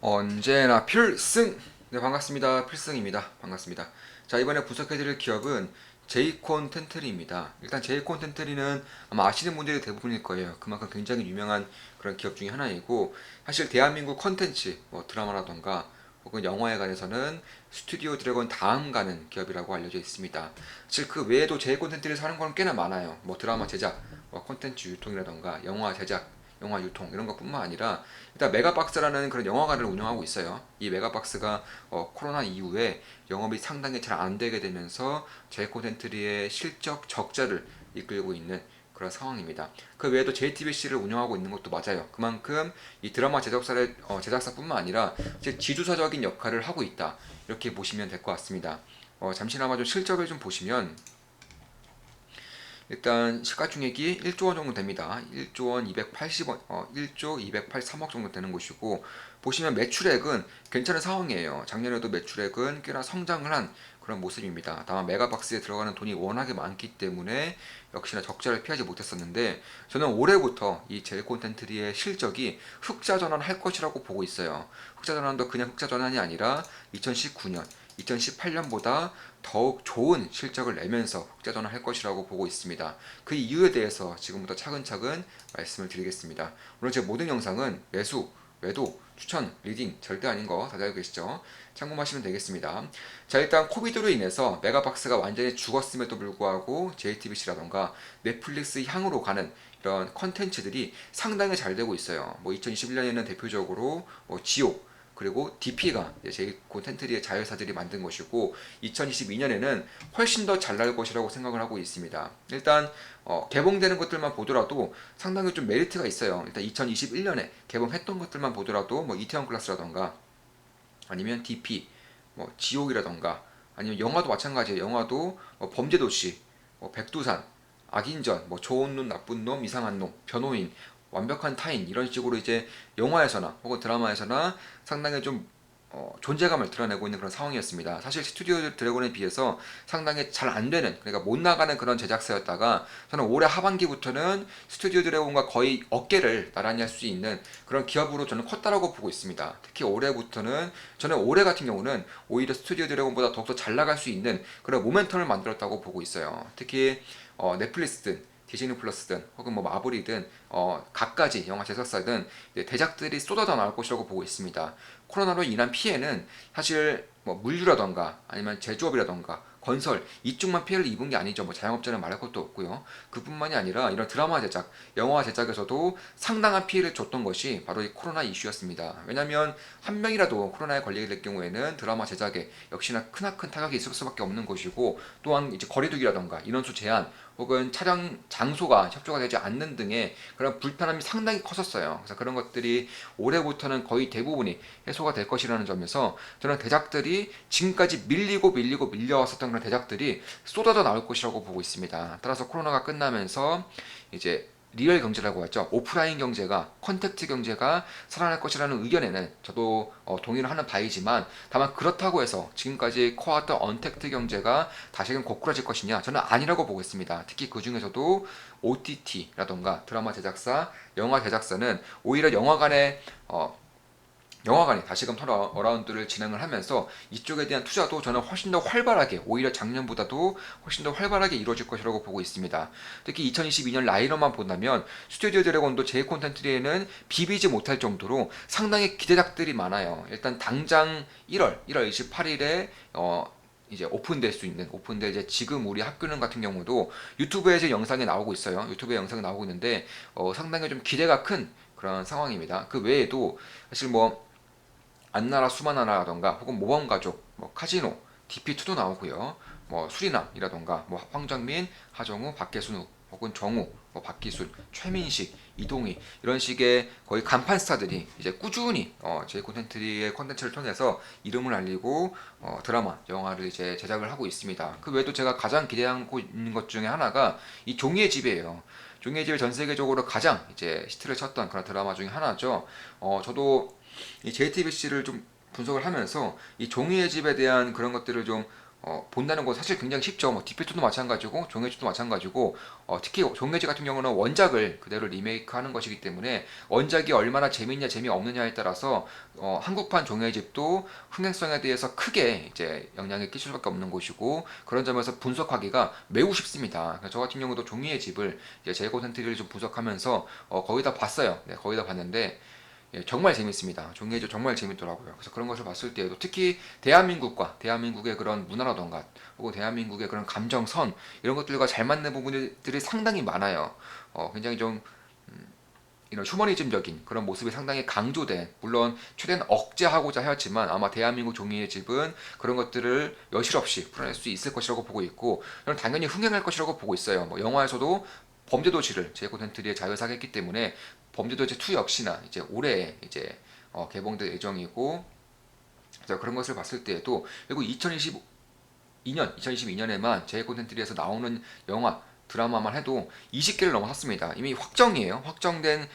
언제나 필승! 네, 반갑습니다. 필승입니다. 반갑습니다. 자, 이번에 분석해드릴 기업은 제이콘 텐트리입니다. 일단 제이콘 텐트리는 아마 아시는 분들이 대부분일 거예요. 그만큼 굉장히 유명한 그런 기업 중에 하나이고, 사실 대한민국 컨텐츠, 뭐 드라마라던가 혹은 영화에 관해서는 스튜디오 드래곤 다음 가는 기업이라고 알려져 있습니다. 사실 그 외에도 제이콘 텐트리에서 하는 건 꽤나 많아요. 뭐 드라마 제작, 뭐 콘텐츠 유통이라던가 영화 제작, 영화 유통 이런 것뿐만 아니라 일단 메가박스라는 그런 영화관을 운영하고 있어요. 이 메가박스가 코로나 이후에 영업이 상당히 잘 안 되게 되면서 제이콘텐트리의 실적 적자를 이끌고 있는 그런 상황입니다. 그 외에도 JTBC를 운영하고 있는 것도 맞아요. 그만큼 이 드라마 제작사뿐만 아니라 지주사적인 역할을 하고 있다. 이렇게 보시면 될 것 같습니다. 잠시나마 좀 실적을 좀 보시면 일단 시가총액이 1조 원 정도 됩니다. 1조 원 280원, 1조 283억 정도 되는 곳이고 보시면 매출액은 괜찮은 상황이에요. 작년에도 매출액은 꽤나 성장을 한 그런 모습입니다. 다만 메가박스에 들어가는 돈이 워낙에 많기 때문에 역시나 적자를 피하지 못했었는데 저는 올해부터 이 제일콘텐트리의 실적이 흑자 전환할 것이라고 보고 있어요. 흑자 전환도 그냥 흑자 전환이 아니라 2019년 2018년보다 더욱 좋은 실적을 내면서 흑자 전환할 것이라고 보고 있습니다. 그 이유에 대해서 지금부터 차근차근 말씀을 드리겠습니다. 물론 제 모든 영상은 매수, 매도, 추천, 리딩 절대 아닌 거 다들 알고 계시죠? 참고하시면 되겠습니다. 자, 일단 코비드로 인해서 메가박스가 완전히 죽었음에도 불구하고 JTBC라던가 넷플릭스 향으로 가는 이런 컨텐츠들이 상당히 잘 되고 있어요. 뭐 2021년에는 대표적으로 지옥, 그리고 DP가 제이콘 텐트리의 자회사들이 만든 것이고 2022년에는 훨씬 더 잘 날 것이라고 생각을 하고 있습니다. 일단 개봉되는 것들만 보더라도 상당히 좀 메리트가 있어요. 일단 2021년에 개봉했던 것들만 보더라도 뭐 이태원 클라스라던가 아니면 DP, 뭐 지옥이라던가 아니면 영화도 마찬가지예요. 영화도 범죄도시, 백두산, 악인전, 뭐 좋은 놈, 나쁜 놈, 이상한 놈, 변호인, 완벽한 타인 이런 식으로 이제 영화에서나 혹은 드라마에서나 상당히 좀 존재감을 드러내고 있는 그런 상황이었습니다. 사실 스튜디오 드래곤에 비해서 상당히 잘 안 되는, 그러니까 못 나가는 그런 제작사였다가 저는 올해 하반기부터는 스튜디오 드래곤과 거의 어깨를 나란히 할 수 있는 그런 기업으로 저는 컸다라고 보고 있습니다. 특히 올해부터는 저는 올해 같은 경우는 오히려 스튜디오 드래곤보다 더욱더 잘 나갈 수 있는 그런 모멘텀을 만들었다고 보고 있어요. 특히 넷플릭스든 디즈니 플러스든 혹은 뭐 마블이든 각가지 영화 제작사든 대작들이 쏟아져 나올 것이라고 보고 있습니다. 코로나로 인한 피해는 사실 뭐 물류라던가 아니면 제조업이라던가 건설 이쪽만 피해를 입은 게 아니죠. 뭐 자영업자는 말할 것도 없고요. 그뿐만이 아니라 이런 드라마 제작, 영화 제작에서도 상당한 피해를 줬던 것이 바로 이 코로나 이슈였습니다. 왜냐하면 한 명이라도 코로나에 걸리게 될 경우에는 드라마 제작에 역시나 크나큰 타격이 있을 수밖에 없는 것이고 또한 이제 거리두기라던가 인원수 제한 혹은 촬영 장소가 협조가 되지 않는 등의 그런 불편함이 상당히 컸었어요. 그래서 그런 것들이 올해부터는 거의 대부분이 해소가 될 것이라는 점에서 저는 대작들이 지금까지 밀리고 밀려왔었던 그런 대작들이 쏟아져 나올 것이라고 보고 있습니다. 따라서 코로나가 끝나면서 이제 리얼 경제라고 하죠. 오프라인 경제가 컨택트 경제가 살아날 것이라는 의견에는 저도 동의를 하는 바이지만 다만 그렇다고 해서 지금까지 커왔던 언택트 경제가 다시금 고꾸라질 것이냐 저는 아니라고 보고 있습니다. 특히 그 중에서도 OTT라던가 드라마 제작사, 영화 제작사는 오히려 영화관이 다시금 턴 어라운드를 진행을 하면서 이쪽에 대한 투자도 저는 훨씬 더 활발하게 오히려 작년보다도 훨씬 더 활발하게 이루어질 것이라고 보고 있습니다. 특히 2022년 라인업만 본다면 스튜디오 드래곤도 제 콘텐츠에는 비비지 못할 정도로 상당히 기대작들이 많아요. 일단 당장 1월 28일에 이제 오픈될 이제 지금 우리 학교는 같은 경우도 유튜브에 제 영상이 나오고 있어요. 유튜브에 영상이 나오고 있는데 상당히 좀 기대가 큰 그런 상황입니다. 그 외에도 사실 뭐 안나라 수마나라던가 혹은 모범가족, 뭐 카지노, DP2도 나오고요. 뭐 수리남이라던가 뭐 황정민, 하정우, 박계순 혹은 정우, 뭐 박기순, 최민식, 이동희 이런 식의 거의 간판 스타들이 이제 꾸준히 제 콘텐츠의 콘텐츠를 통해서 이름을 알리고 드라마, 영화를 이제 제작을 하고 있습니다. 그 외에도 제가 가장 기대하고 있는 것 중에 하나가 이 종이의 집이에요. 종이의 집이 전 세계적으로 가장 이제 히트를 쳤던 그런 드라마 중에 하나죠. 저도 이 JTBC를 좀 분석을 하면서 이 종이의 집에 대한 그런 것들을 좀 본다는 거 사실 굉장히 쉽죠. 뭐 디피트도 마찬가지고 종해지도 마찬가지고 특히 종해지 같은 경우는 원작을 그대로 리메이크하는 것이기 때문에 원작이 얼마나 재밌냐 재미없느냐에 따라서 한국판 종해집도 흥행성에 대해서 크게 이제 영향을 끼칠 수밖에 없는 것이고 그런 점에서 분석하기가 매우 쉽습니다. 저 같은 경우도 종이의 집을 이제 재고 센트리를 좀 분석하면서 거의 다 봤어요. 네, 거의 다 봤는데 예, 정말 재밌습니다. 종이에조 정말 재밌더라고요. 그래서 그런 것을 봤을 때에도 특히 대한민국과 대한민국의 그런 문화라던가 혹은 대한민국의 그런 감정선 이런 것들과 잘 맞는 부분들이 상당히 많아요. 굉장히 좀 이런 휴머니즘적인 그런 모습이 상당히 강조된 물론 최대한 억제하고자 하였지만 아마 대한민국 종이의 집은 그런 것들을 여실없이 풀어낼 수 있을 것이라고 보고 있고 저는 당연히 흥행할 것이라고 보고 있어요. 뭐 영화에서도 범죄도시를 제이코 텐트리에 자유사했기 때문에 범죄도시 2 역시나 이제 올해 이제 개봉될 예정이고 그런 것을 봤을 때에도 그리고 2022년에만 제이코 텐트리에서 나오는 영화 드라마만 해도 20개를 넘어섰습니다. 이미 확정이에요. 확정된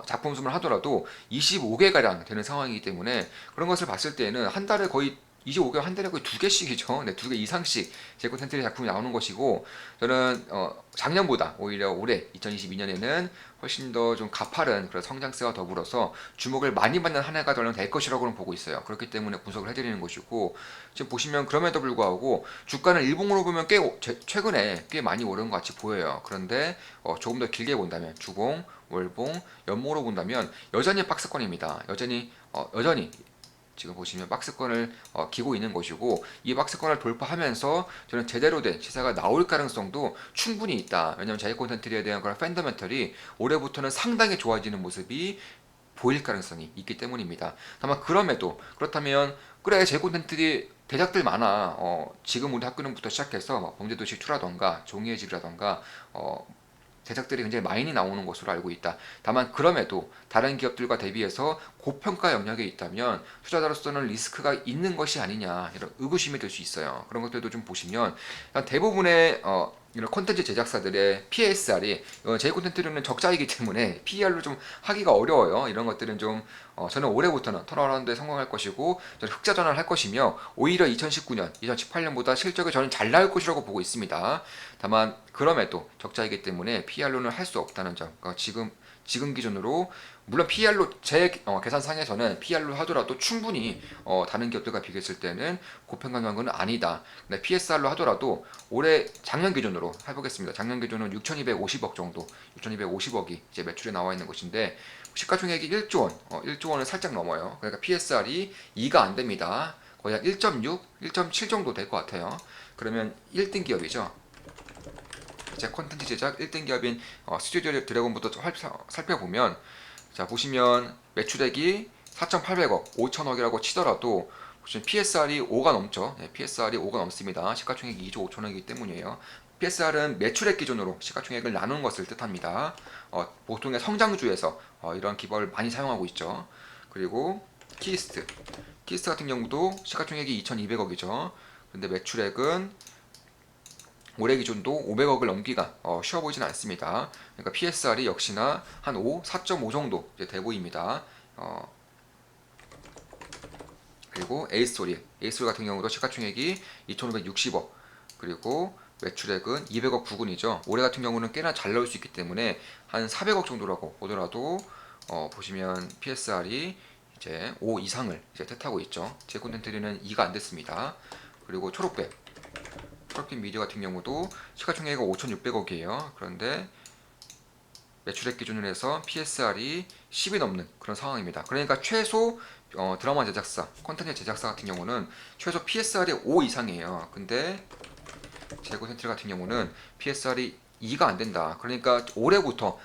작품 수를 하더라도 25개가량 되는 상황이기 때문에 그런 것을 봤을 때는 한 달에 거의 25개 한 달에 거의 2개씩이죠. 네, 2개 이상씩 제이코 텐트리 작품이 나오는 것이고 저는 작년보다 오히려 올해 2022년에는 훨씬 더 좀 가파른 그런 성장세와 더불어서 주목을 많이 받는 한 해가 될 것이라고는 보고 있어요. 그렇기 때문에 분석을 해드리는 것이고 지금 보시면 그럼에도 불구하고 주가는 일봉으로 보면 최근에 꽤 많이 오른 것 같이 보여요. 그런데 조금 더 길게 본다면 주봉, 월봉, 연봉으로 본다면 여전히 박스권입니다. 여전히 지금 보시면 박스권을 기고 있는 것이고 이 박스권을 돌파하면서 저는 제대로 된 시세가 나올 가능성도 충분히 있다. 왜냐하면 자기 콘텐츠에 대한 그런 팬더멘털이 올해부터는 상당히 좋아지는 모습이 보일 가능성이 있기 때문입니다. 다만 그렇다면 그래 제 콘텐츠들이 대작들 많아. 지금 우리 학교는부터 시작해서 범죄도시 2라던가 종이의 집이라던가 대작들이 굉장히 많이 나오는 것으로 알고 있다. 다만 그럼에도 다른 기업들과 대비해서 고평가 영역에 있다면 투자자로서는 리스크가 있는 것이 아니냐 이런 의구심이 들 수 있어요. 그런 것들도 좀 보시면 대부분의 이런 콘텐츠 제작사들의 PSR이 제 콘텐츠는 적자이기 때문에 PER로 좀 하기가 어려워요. 이런 것들은 좀 저는 올해부터는 턴어라운드에 성공할 것이고 저는 흑자 전환을 할 것이며 오히려 2019년, 2018년보다 실적이 저는 잘 나올 것이라고 보고 있습니다. 다만 그럼에도 적자이기 때문에 PER로는 할 수 없다는 점. 그러니까 지금 기준으로 물론 PER로 제 계산상에서는 PER로 하더라도 충분히 다른 기업들과 비교했을 때는 고평가 영역은 아니다. 근데 PSR로 하더라도 올해 작년 기준으로 해보겠습니다. 작년 기준은 6,250억 정도, 6,250억이 이제 매출에 나와 있는 것인데 시가총액이 1조 원, 1조 원을 살짝 넘어요. 그러니까 PSR이 2가 안 됩니다. 거의 한 1.6, 1.7 정도 될 것 같아요. 그러면 1등 기업이죠. 제 콘텐츠 제작 1등 기업인 스튜디오 드래곤부터 살펴보면 자 보시면 매출액이 4,800억, 5천억이라고 치더라도 보시면 PSR이 5가 넘죠. 네, PSR이 5가 넘습니다. 시가총액이 2조 5천억이기 때문이에요. PSR은 매출액 기준으로 시가총액을 나누는 것을 뜻합니다. 보통의 성장주에서 이런 기법을 많이 사용하고 있죠. 그리고 키스트 같은 경우도 시가총액이 2,200억이죠. 근데 매출액은 올해 기준도 500억을 넘기가 쉬워 보이진 않습니다. 그러니까 PSR이 역시나 한 4.5 정도 돼 보입니다. 그리고 에이스토리 같은 경우도 시가총액이 2,560억 그리고 매출액은 200억 부근이죠. 올해 같은 경우는 꽤나 잘 나올 수 있기 때문에 한 400억 정도라고 보더라도 보시면 PSR이 이제 5 이상을 이제 뜻하고 있죠. 제 콘텐츠는 2가 안 됐습니다. 그리고 초록빛 미디어 같은 경우도 시가총액이 5,600억이에요. 그런데 매출액 기준으로 해서 PSR이 10이 넘는 그런 상황입니다. 그러니까 최소 드라마 제작사, 콘텐츠 제작사 같은 경우는 최소 PSR이 5 이상이에요. 근데 재고 센트리 같은 경우는 PSR이 2가 안 된다. 그러니까 올해부터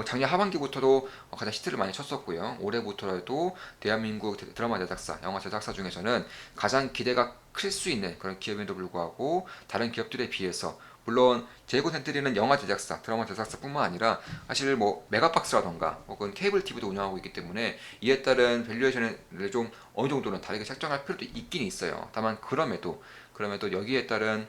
작년 하반기부터도 가장 히트를 많이 쳤었고요. 올해부터라도 대한민국 드라마 제작사, 영화 제작사 중에서는 가장 기대가 클 수 있는 그런 기업임에도 불구하고 다른 기업들에 비해서 물론 제고 센트리는 영화 제작사, 드라마 제작사뿐만 아니라 사실 뭐 메가박스라던가 혹은 케이블 TV도 운영하고 있기 때문에 이에 따른 밸류에이션을 좀 어느 정도는 다르게 책정할 필요도 있긴 있어요. 다만 그럼에도 여기에 따른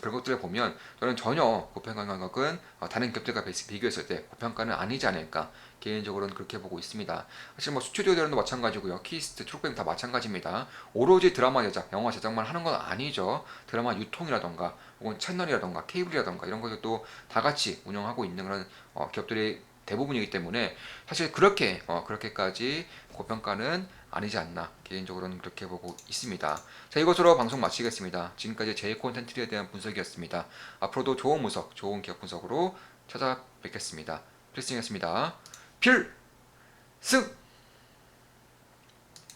그런 것들을 보면 저는 전혀 고평가 가격은 다른 기업들과 비교했을 때 고평가는 아니지 않을까 개인적으로는 그렇게 보고 있습니다. 사실 뭐 스튜디오 대련도 마찬가지고요. 키스트, 트롯뱅 다 마찬가지입니다. 오로지 드라마 제작, 영화 제작만 하는 건 아니죠. 드라마 유통이라던가 혹은 채널이라던가 케이블이라던가 이런 것들도 다 같이 운영하고 있는 그런 기업들이 대부분이기 때문에 사실 그렇게까지 고평가는 아니지 않나 개인적으로는 그렇게 보고 있습니다. 자, 이것으로 방송 마치겠습니다. 지금까지 제이 콘텐츠에 대한 분석이었습니다. 앞으로도 좋은 분석, 좋은 기업 분석으로 찾아뵙겠습니다. 필승이었습니다. 필승!